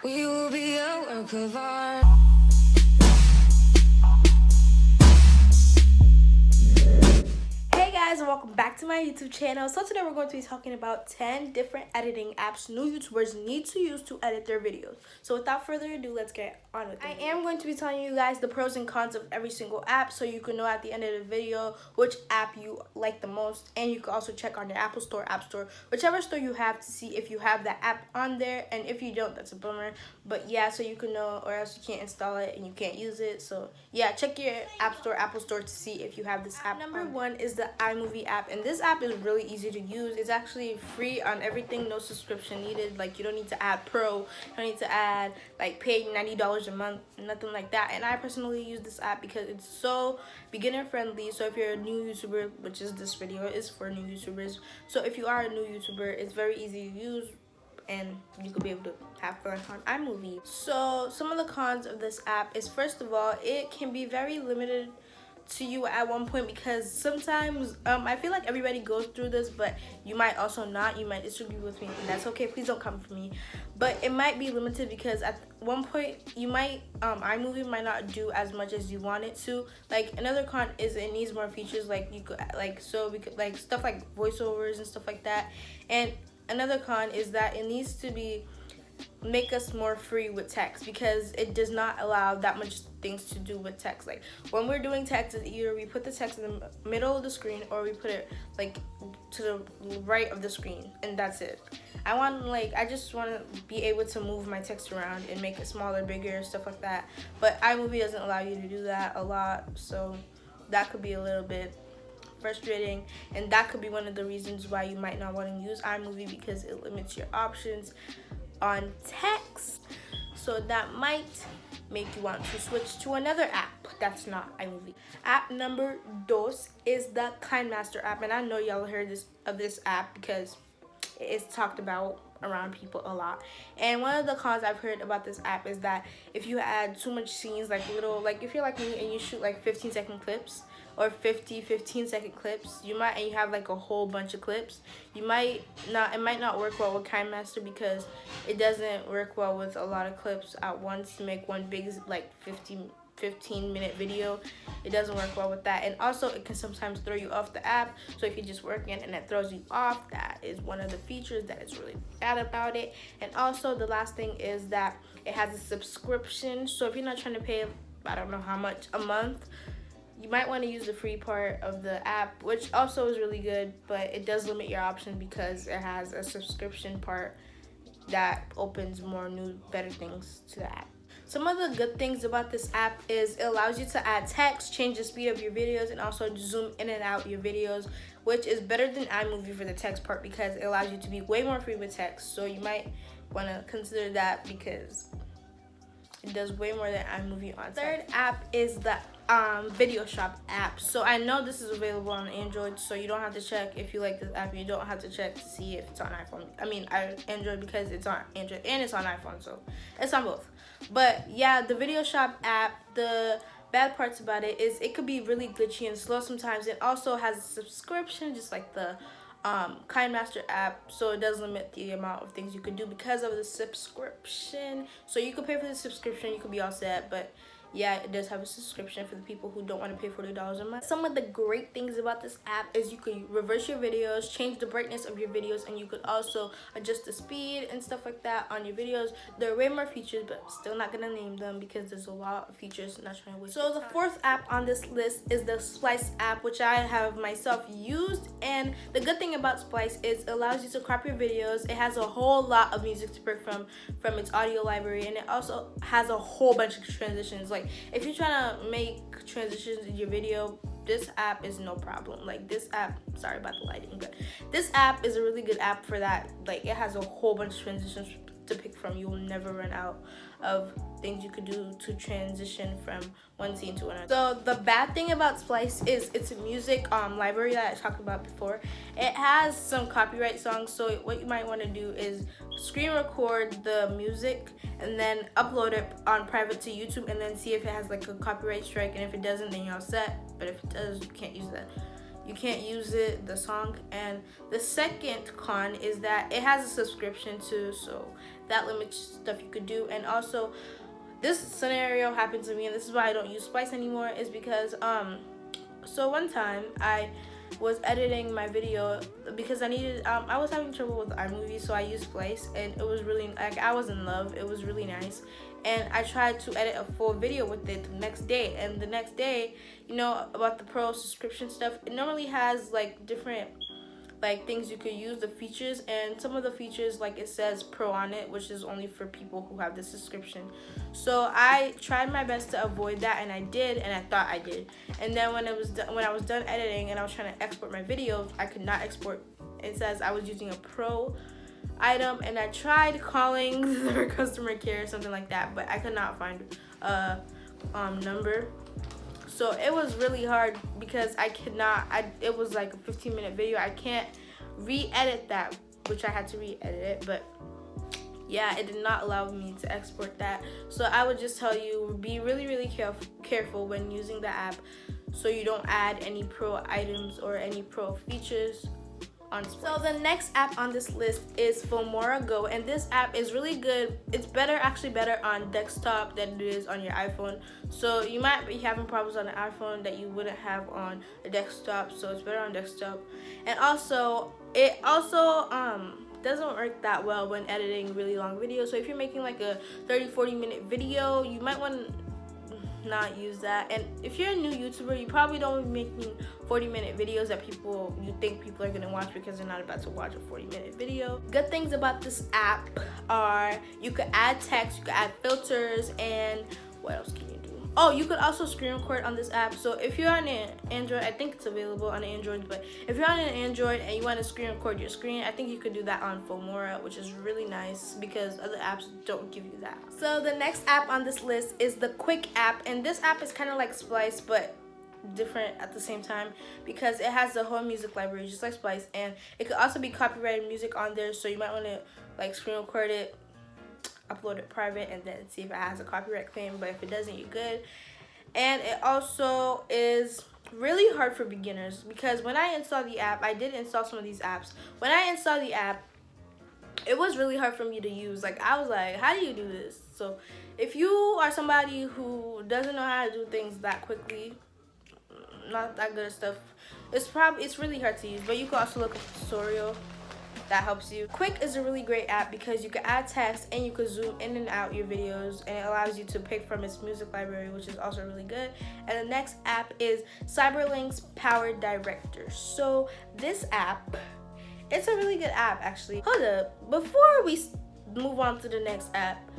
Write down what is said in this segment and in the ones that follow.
We will be a work of art. Hey guys, and welcome back to my YouTube channel. So today we're going to be talking about 10 different editing apps new YouTubers need to use to edit their videos. So without further ado, let's get on with it. I am going to be telling you guys the pros and cons of every single app so you can know at the end of the video which app you like the most, and you can also check on your Apple Store, App Store, whichever store you have, to see if you have that app on there, and if you don't, that's a bummer. But yeah, so you can know, or else you can't install it and you can't use it. So yeah, check your App Store, Apple Store to see if you have this app. Number one is the iMovie app, and this app is really easy to use. It's actually free on everything, no subscription needed. Like, you don't need to add pro, you don't need to add like pay $90 a month, nothing like that. And I personally use this app because it's so beginner friendly. So if you're a new YouTuber, which is this video is for new YouTubers, so if you are a new YouTuber, it's very easy to use and you could be able to have fun on iMovie. So some of the cons of this app is, first of all, it can be very limited to you at one point, because sometimes I feel like everybody goes through this, but you might also not. You might disagree with me, and that's okay. Please don't come for me. But it might be limited because at one point you might iMovie might not do as much as you want it to. Like, another con is it needs more features, like you could we could like stuff like voiceovers and stuff like that. And another con is that it needs to make us more free with text, because it does not allow that much things to do with text. Like, when we're doing text, it's either we put the text in the middle of the screen or we put it like to the right of the screen, and that's it. I just want to be able to move my text around and make it smaller, bigger, stuff like that. But iMovie doesn't allow you to do that a lot, so that could be a little bit frustrating, and that could be one of the reasons why you might not want to use iMovie, because it limits your options on text. So that might make you want to switch to another app that's not iMovie. App number dos is the KineMaster app, and I know y'all heard of this app because it's talked about around people a lot. And one of the cons I've heard about this app is that if you add too much scenes, like if you're like me and you shoot like 15-second clips or 15-second clips, and you have like a whole bunch of clips, it might not work well with KineMaster, because it doesn't work well with a lot of clips at once to make one big like 15-minute video. It doesn't work well with that, and also it can sometimes throw you off the app. So if you're just working and it throws you off, that is one of the features that is really bad about it. And also the last thing is that it has a subscription. So if you're not trying to pay, I don't know how much a month, you might want to use the free part of the app, which also is really good, but it does limit your option because it has a subscription part that opens more new, better things to the app. Some of the good things about this app is it allows you to add text, change the speed of your videos, and also zoom in and out your videos, which is better than iMovie for the text part, because it allows you to be way more free with text. So you might want to consider that, because it does way more than iMovie on text. Third app is the Video Shop app. So I know this is available on Android, so you don't have to check if you like this app. You don't have to check to see if it's on iPhone. Android, because it's on Android and it's on iPhone, so it's on both. But yeah, the Video Shop app, the bad parts about it is it could be really glitchy and slow sometimes. It also has a subscription, just like the KineMaster app, so it does limit the amount of things you can do because of the subscription. So you could pay for the subscription, you could be all set, but yeah, it does have a subscription for the people who don't want to pay $40 a month. Some of the great things about this app is you can reverse your videos, change the brightness of your videos, and you could also adjust the speed and stuff like that on your videos. There are way more features, but still not gonna name them because there's a lot of features. Not trying to waste. So the fourth app on this list is the Splice app, which I have myself used. And the good thing about Splice is it allows you to crop your videos. It has a whole lot of music to pick from its audio library, and it also has a whole bunch of transitions. Like, if you're trying to make transitions in your video, this app is no problem. Like, this app, sorry about the lighting, but this app is a really good app for that. Like, it has a whole bunch of transitions to pick from. You will never run out of things you could do to transition from one scene to another. So the bad thing about Splice is it's a music library that I talked about before. It has some copyright songs, so what you might want to do is screen record the music and then upload it on private to YouTube, and then see if it has like a copyright strike, and if it doesn't, then you're all set. But if it does, you can't use that. you can't use the song. And the second con is that it has a subscription too, so that limits stuff you could do. And also, this scenario happened to me, and this is why I don't use Splice anymore, is because so one time I was editing my video because I needed I was having trouble with iMovie, so I used Splice, and it was really, like, I was in love. It was really nice, and I tried to edit a full video with it the next day. And the next day, you know, about the pro subscription stuff, it normally has like different like things you could use, the features, and some of the features, like, it says pro on it, which is only for people who have the subscription. So I tried my best to avoid that, and I did, and I thought I did. And then when I was done editing and I was trying to export my videos, I could not export. It says I was using a pro item, and I tried calling their customer care or something like that, but I could not find a number. So it was really hard because I could not, it was like a 15-minute video. I can't re-edit that, which I had to re-edit it, but yeah, it did not allow me to export that. So I would just tell you, be really careful when using the app, so you don't add any pro items or any pro features on Splice. So the next app on this list is Filmora Go, and this app is really good. It's actually better on desktop than it is on your iPhone. So you might be having problems on the iPhone that you wouldn't have on the desktop, so it's better on desktop. And also, it also doesn't work that well when editing really long videos. So if you're making like a 30-40 minute video, you might want to not use that. And if you're a new YouTuber, you probably don't be making 40-minute videos that you think people are gonna watch, because they're not about to watch a 40-minute video. Good things about this app are you could add text, you could add filters, and what else can you do? Oh, you could also screen record on this app. So if you're on an Android, I think it's available on Android, but if you're on an Android and you want to screen record your screen, I think you could do that on Filmora, which is really nice because other apps don't give you that. So the next app on this list is the Quick app, and this app is kind of like Splice, but different at the same time because it has the whole music library just like Splice, and it could also be copyrighted music on there, so you might want to like screen record it, upload it private, and then see if it has a copyright claim. But if it doesn't, you're good. And it also is really hard for beginners because when I installed the app, I did install some of these apps. When I installed the app, it was really hard for me to use. Like, I was like, how do you do this? So if you are somebody who doesn't know how to do things that quickly, not that good at stuff, it's really hard to use. But you can also look at a tutorial that helps you. Quick is a really great app because you can add text and you can zoom in and out your videos, and it allows you to pick from its music library, which is also really good. And the next app is Cyberlink's Power Director. So this app, it's a really good app actually. Hold up, before we move on to the next app,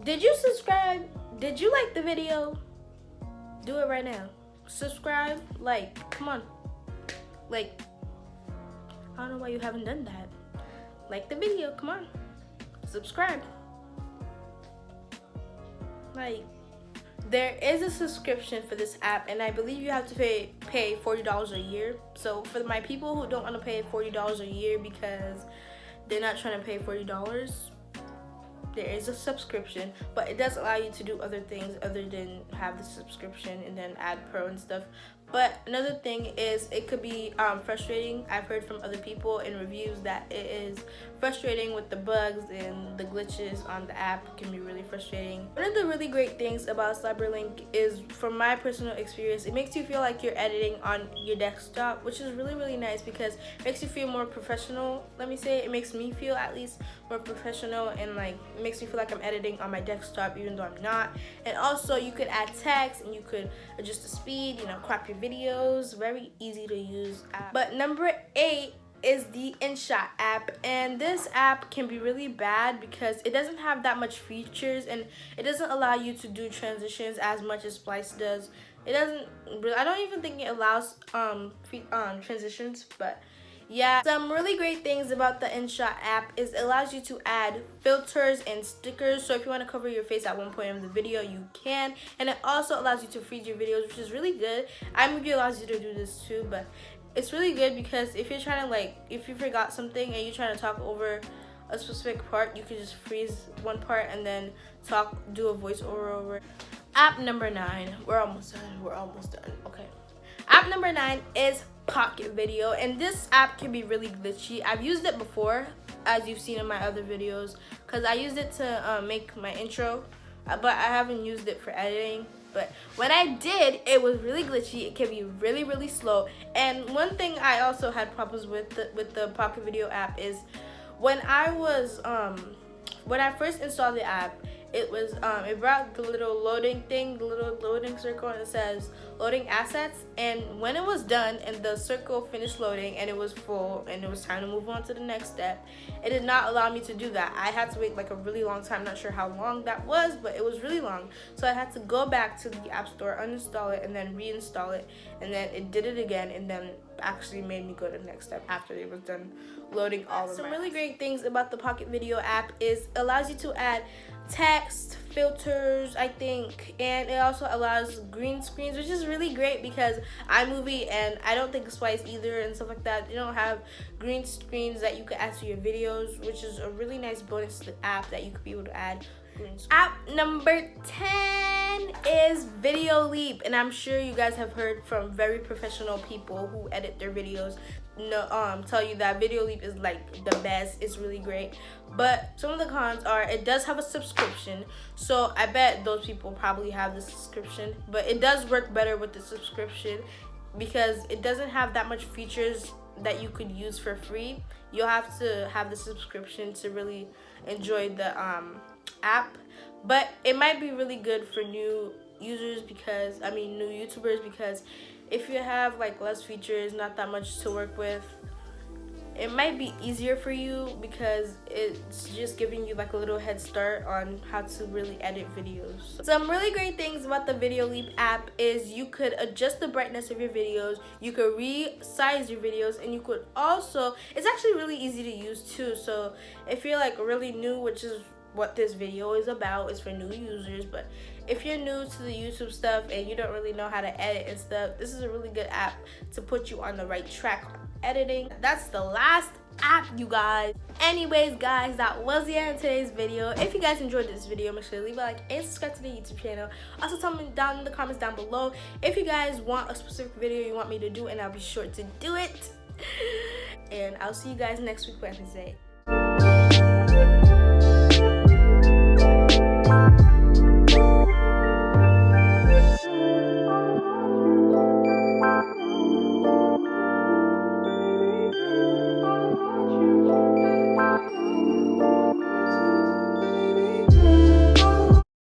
did you subscribe? Did you like the video? Do it right now. Subscribe, like, come on. Like, I don't know why you haven't done that. Like the video, come on. Subscribe. Like, there is a subscription for this app, and I believe you have to pay $40 a year. So for my people who don't want to pay $40 a year because they're not trying to pay $40, there is a subscription, but it does allow you to do other things other than have the subscription and then add pro and stuff. But another thing is it could be frustrating. I've heard from other people in reviews that it is frustrating with the bugs and the glitches on the app. Can be really frustrating. One of the really great things about Cyberlink is, from my personal experience, it makes you feel like you're editing on your desktop, which is really nice because it makes you feel more professional. Let me say it makes me feel at least more professional, and like it makes me feel like I'm editing on my desktop even though I'm not. And also you could add text and you could adjust the speed, you know, crop your videos. Very easy to use app. But number 8 is the InShot app, and this app can be really bad because it doesn't have that much features, and it doesn't allow you to do transitions as much as Splice does. It doesn't really, I don't even think it allows transitions. But yeah, some really great things about the InShot app is it allows you to add filters and stickers. So if you want to cover your face at one point of the video, you can. And it also allows you to freeze your videos, which is really good. iMovie allows you to do this too, but it's really good because if you're trying to, like, if you forgot something and you're trying to talk over a specific part, you can just freeze one part and then do a voiceover over. App number 9. We're almost done. Okay. App number 9 is Pocket Video, and this app can be really glitchy. I've used it before, as you've seen in my other videos, because I used it to make my intro, but I haven't used it for editing. But when I did, it was really glitchy. It can be really, really slow. And one thing I also had problems with the Pocket Video app is when I first installed the app, it brought the little loading thing, the little loading circle, and it says loading assets. And when it was done and the circle finished loading and it was full and it was time to move on to the next step, it did not allow me to do that. I had to wait like a really long time. Not sure how long that was, but it was really long. So I had to go back to the app store, uninstall it, and then reinstall it. And then it did it again, and then actually made me go to the next step after it was done loading all of Some really great things about the Pocket Video app is it allows you to add text, filters, I think, and it also allows green screens, which is really great because iMovie and I don't think Splice either and stuff like that, they don't have green screens that you can add to your videos, which is a really nice bonus to the app that you could be able to add green screen. App number 10 is Video Leap, and I'm sure you guys have heard from very professional people who edit their videos tell you that Video Leap is like the best. It's really great, but some of the cons are it does have a subscription, so I bet those people probably have the subscription, but it does work better with the subscription because it doesn't have that much features that you could use for free. You'll have to have the subscription to really enjoy the app, but it might be really good for new users because new YouTubers, because if you have like less features, not that much to work with, it might be easier for you because it's just giving you like a little head start on how to really edit videos. Some really great things about the Video Leap app is you could adjust the brightness of your videos, you could resize your videos, and you could also, it's actually really easy to use too. So if you're like really new, which is what this video is about, is for new users, but if you're new to the YouTube stuff and you don't really know how to edit and stuff, this is a really good app to put you on the right track on editing. That's the last app, you guys. Anyways, guys, that was the end of today's video. If you guys enjoyed this video, make sure to leave a like and subscribe to the YouTube channel. Also tell me down in the comments down below if you guys want a specific video you want me to do, and I'll be sure to do it. And I'll see you guys next week Wednesday.